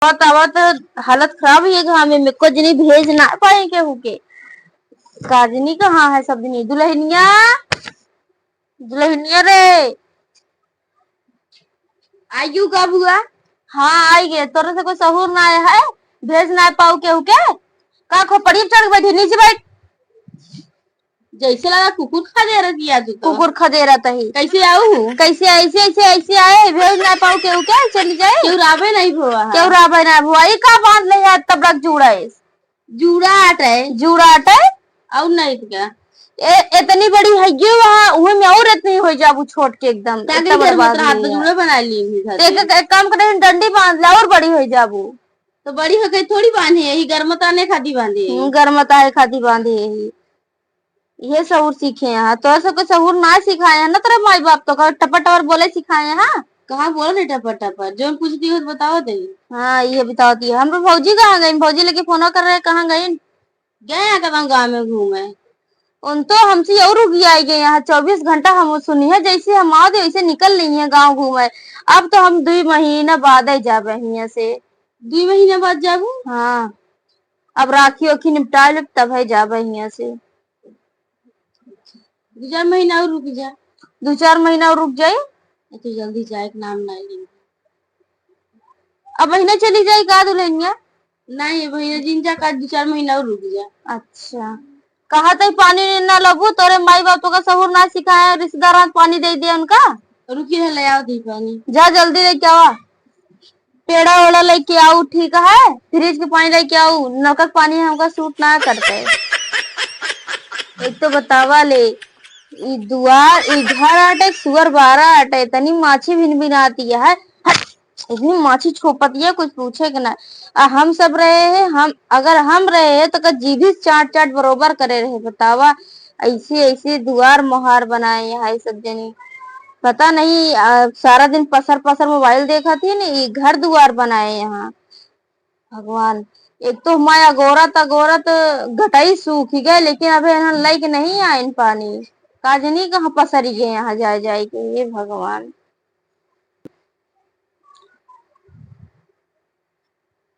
बतावा तो हालत खराब है घर में, मेरे को जनी भेज ना पाए के हुके। काजनी कहाँ है सब दिन? दुल्हनिया, दुल्हनिया रे, आयु कब हुआ? हाँ आई गए। तोरे से कोई सहूर ना आया है? भेज ना पाऊ के हुके? का खोपड़ी पे चढ़ के बैठी, नीचे बैठ। जैसे लगा कुकुर खा दे रही है तू तो। कुकुर खदेरा तही। कैसे आऊ? कैसे ऐसे ऐसे ऐसे आए? भेज ना पाऊ के हुके? चली जाए क्यों राबे नहीं भुआ है? क्यों राबे ना भुआ? ई का बांध ले है तब रख जुड़ा है? जूड़ा आट है। जुड़ा आटे और नहीं तो क्या? इतनी बड़ी है ये, वहाँ उहे में और इतनी हो जाबू छोट के एकदम। इतना बर्बाद हाथ तो जूड़ा बना ली एक काम करे, डंडी बांध ला और बड़ी हो जाबू। तो बड़ी हो गई थोड़ी बांधे, यही गर्मता ने खादी बांधे। गर्मता है खादी बांधे यही। ये सहूर सीखे यहाँ तो ऐसा कोई सहूर ना सिखाए हैं ना तेरे माई बाप तो का टपर टपर बोले सिखाए हैं। हाँ कहाँ बोला नहीं टपर टपर, जो पूछती हो तो बताओ दे। हाँ ये बताती है। हम भौजी कहाँ गई? भौजी लेके फोन कर रहे, कहाँ गई? गए कदम गाँव में घूमे। उन तो हमसे और रुक आई गए यहाँ। 24 घंटा हम सुनी है, जैसे हम आओ वैसे निकल रही है गाँव घूमे। अब तो हम 2 महीना बाद ही जाबे यहाँ से। 2 महीने बाद जाबू? हाँ अब राखी ओखी निपटा ले तब है जाबे यहाँ से। 2-4 महीना और रुक जा। 2-4 महीना और रुक जाये तो जल्दी जाए के नाम नहीं लेंगे। अब महीना चली जाए का दुल्हनिया? नहीं भैया जिनजा का 2-4 महीना और रुक जा। अच्छा कहा था पानी ना लगू? तोरे माई बाप तो का सहूर ना सिखाया? रिश्तेदार पानी दे दिया उनका। रुकी है, ले आओ दी पानी। जा जल्दी लेके आवा। पेड़ा वेड़ा लेके आओ, ठीक है? फ्रिज के पानी लेके आओ, नलका पानी हमका सूट ना करते। एक तो बतावा ले, दुआर घर आटे सुअर 12 आटे, इतनी माछी भिन भिन आती है। इतनी माछी छोपती है कुछ पूछे के ना। हम सब रहे हैं, हम अगर हम रहे हैं तो जीभी चाट चाट बरोबर करे रहे। बतावा ऐसे ऐसे दुआर मोहार बनाए यहाँ सब जनी। पता नहीं सारा दिन पसर पसर मोबाइल देखा थी ना, ये घर दुआर बनाए यहाँ। भगवान एक तो हमारा अगोरत घटाई सूख ही गए, लेकिन अभी लाइक नहीं आए पानी। काजनी कहाँ पसरी गए यहाँ जाए जाए के, ये भगवान।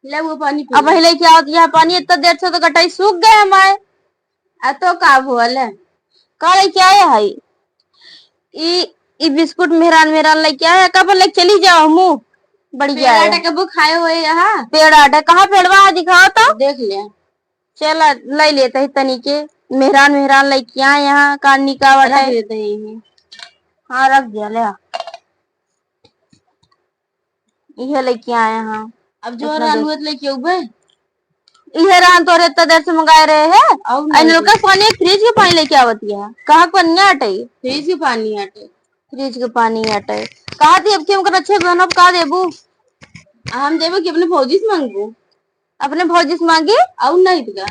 ले वो पानी पी अब हिले क्या होती है पानी? इतना देर से तो गटाई सूख गए हमारे। तो का बोल है का लेके आए है? ई बिस्कुट मेहरान मेहरान लेके आए, कब लेके चली जाओ मुँह बढ़िया है। पेड़ कब खाए हुए यहाँ? पेड़ आटा कहाँ? पेड़वा दिखाओ तो देख ले। चल ले लेते ही तनी के। मेहरान मेहरान लेके आए यहाँ, कानी का वाटा देते हैं। हाँ रख दिया ले। ये लेके आए यहाँ। अब जो रानुत लेके उबे ये रान तो इतना देर से मंगाए रहे हैं। नलका पानी फ्रिज के पानी लेके आवती है। कहाँ पनिया हटे? फ्रिज के पानी हटे। फ्रिज के पानी हटे कहा थी? अब की हमको अच्छे बनब का देबू? हम देबो कि अपने भौजी से मांगबू? अपने भौजी से मांगी और नहीं तो क्या?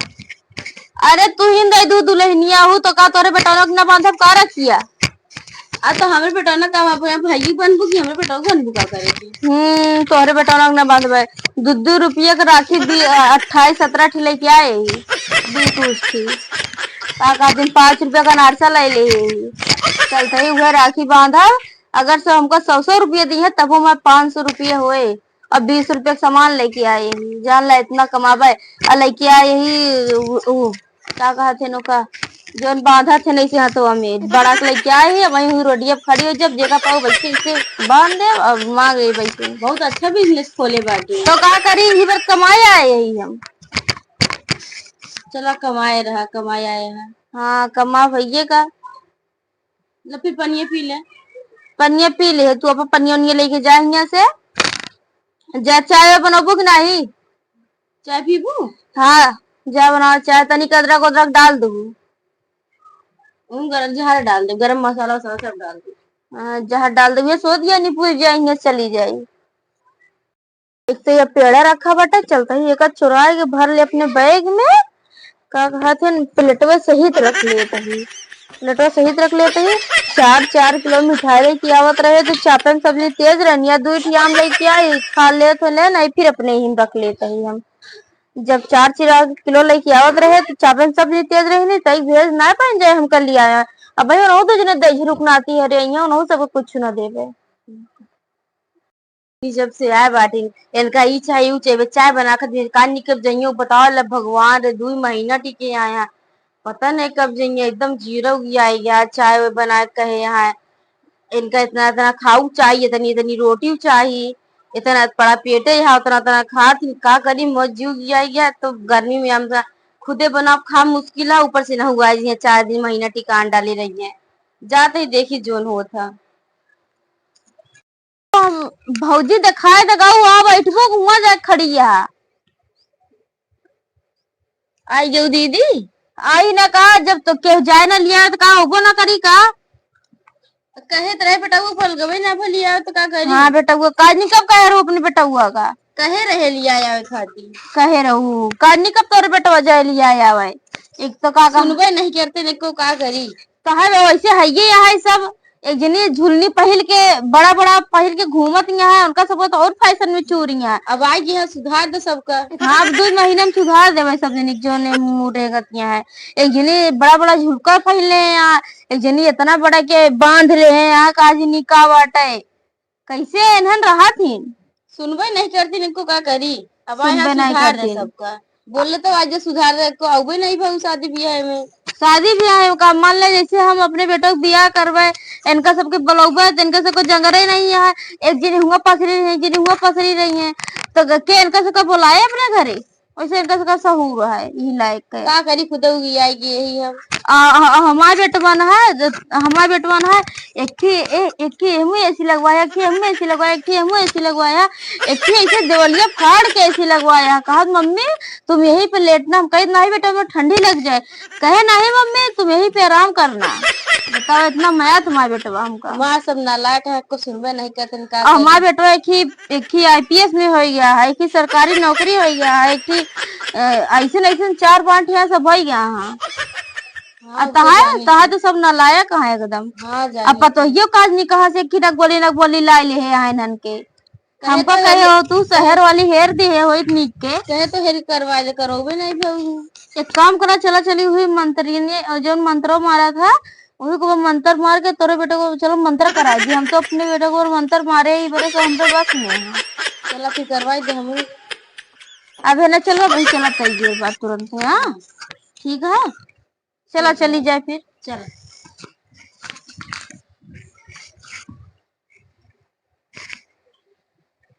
अरे तू ही दे दू दुल्हनिया हूँ तो का तोरे बेटा न बांधब का रखिया? तो हमारे बेटा ना काम भाई बनबू की हमारे बेटा बनबू का करेगी? तोहरे बेटा न बांधबे। 2-2 रुपया के राखी 28-17 ठे लेके आए थी। दिन 5 रुपया का नारसा ले ले चलते ही हुए राखी बांधा। अगर से हमको 100 रुपया दी है तब मैं 500 रुपया हुए और 20 रुपया सामान लेके आए। जान ला इतना कमाबे और लेके आए ही क्या कहा थे नो का जो बांधा थे नहीं से हाथों में बड़ा के लेके आए ही। वही हुई रोडिया खड़ी हो, जब जगह पाओ वैसे इसे बांध दे और मांग ले वैसे। बहुत अच्छा बिजनेस खोले बाटे। तो क्या करी, इसी पर कमाए आए यही हम। चला कमाए रहा, कमाए आए हैं। हाँ कमा भैया का। लो फिर पनिया पी ले। पनिया पी ले तू, अपन पनिया उनिया लेके जा यहाँ से। जा चाय बनोबू कि नहीं? चाय पीबू? हाँ जा बनाओ चाय, तनिक अदरक उदरक डाल दू। गरम जहर डाल दे, गरम मसाला वसाला सब डाल दे। जहर डाल दे, ये सोच दिया नहीं पूछ जाएंगे चली जाए। एक तो ये पेड़ा रखा बटा, चलता ही एक चुरा के भर ले अपने बैग में। का कहा थे प्लेटवा सहित रख लेते ही, प्लेटवा सहित रख लेते ही। 4-4 किलो मिठाई लेके आवत रहे तो चापन सब्जी तेज रहनी। 2 आम लेके आई खा ले तो ले नहीं, फिर अपने ही रख लेते ही हम। जब 4 किलो लेके आवत रहे तो चापन सब्जी तेज रही नहीं तई भेज ना पाए जाए हम कर लिया। अब भाई तो जने दही रुकनाती है रे, यहाँ सब कुछ न देवे। जब से आए बाटी इनका ई चाहिए ऊ चाहिए चाय बना कर कान निकल जाइए बताओ ला भगवान रे 2 महीना टिके आया पता नहीं कब जाइए एकदम जीरो आई गया चाय वो बना के कहे यहाँ इनका इतना इतना खाऊ चाहिए इतनी इतनी रोटी चाहिए इतना बड़ा पेटे यहाँ उतना उतना खात का करी मौत जीव आई गया तो गर्मी में हम खुदे बना खा मुश्किल है ऊपर से न हुआ है 4 दिन महीना टिकान डाली रही है जाते ही देखी जोन हो था भौजी दिखाए दगाऊ आ बैठबो हुआ जा खड़ी है आई जो दीदी आई ना कहा जब तो के जाए ना लिया तो कहा होबो ना करी का कहे तरह बेटा वो फल गवे ना भलिया तो का करी। हाँ बेटा वो काज नहीं कब कहे रहो अपने बेटा हुआ का कहे रहे लिया आवे खाती कहे रहू काज नहीं कब तोरे बेटा जाए लिया आवे एक तो का सुनबे नहीं करते देखो का करी कहा वैसे है ये यहाँ सब एक जनी झुलनी पहल के बड़ा बड़ा पहल के घूमत यहाँ उनका सब तो और फैशन में चोरियां अब आई यहाँ सुधार दे सबका। हाँ 2 महीने में सुधार देवे सब जनी जो ने मुड़े गतियां है एक जनी बड़ा बड़ा झुलका पहले यहाँ एक जनी इतना बड़ा के बांध रहे हैं यहाँ काजनी का बाटे कैसे इन्हन रहा थी सुनबे नहीं करती इनको का करी अब आई सुधार दे सबका बोले तो आज सुधार दे को आवे नहीं भाई शादी ब्याह में शादी ब्याह का मान ले जैसे हम अपने बेटों को ब्याह करवाए इनका सबके बुलावे तो इनका सबको जंगरे नहीं है एक जनी हुआ पसरी रही है जनी हुआ पसरी रही है तो के इनका सबको बुलाए अपने घरे वैसे इनका सबका सहूर है यही लायक है का करी खुद आएगी यही हम हमारे बेटवान है हमारे बेटवान है एक ही हम ऐसी लगवाया कि हम ऐसी लगवाया कि हम ऐसी लगवाया एक ही ऐसे देवलिया फाड़ के ऐसी लगवाया कहा मम्मी तुम यहीं पे लेटना हम कहे नहीं बेटा में ठंडी लग जाए कहे नहीं मम्मी तुम यहीं पे आराम करना बताओ इतना माया तुम्हारे बेटवा हमका वहाँ सब नालायक है को सुनबे नहीं करते हमारे बेटवा एक ही IPS में हो गया है एक ही सरकारी नौकरी हो गया है एक ही ऐसे ऐसे 4-5 यहाँ सब हो गया हाँ तो सब नालायक है एकदम अब पतो यो काज नहीं कहा से कि नक बोली लाई ले है नन के हमको कहे हो तू शहर वाली हेर दी है होई नीक के कहे तो हेर करवा ले करोगे नहीं भाई एक काम करा चला चली हुई मंत्री ने जो मंत्र मारा था वही को मंत्र मार के तोरे बेटे को चलो मंत्र करा दी हम तो अपने बेटे को मंत्र मारे ही बड़े तो हम तो बस नहीं चला फिर करवाई दे हम अब है ना चलो भाई चला चाहिए बात तुरंत हाँ ठीक है चला चली जाए फिर चलो।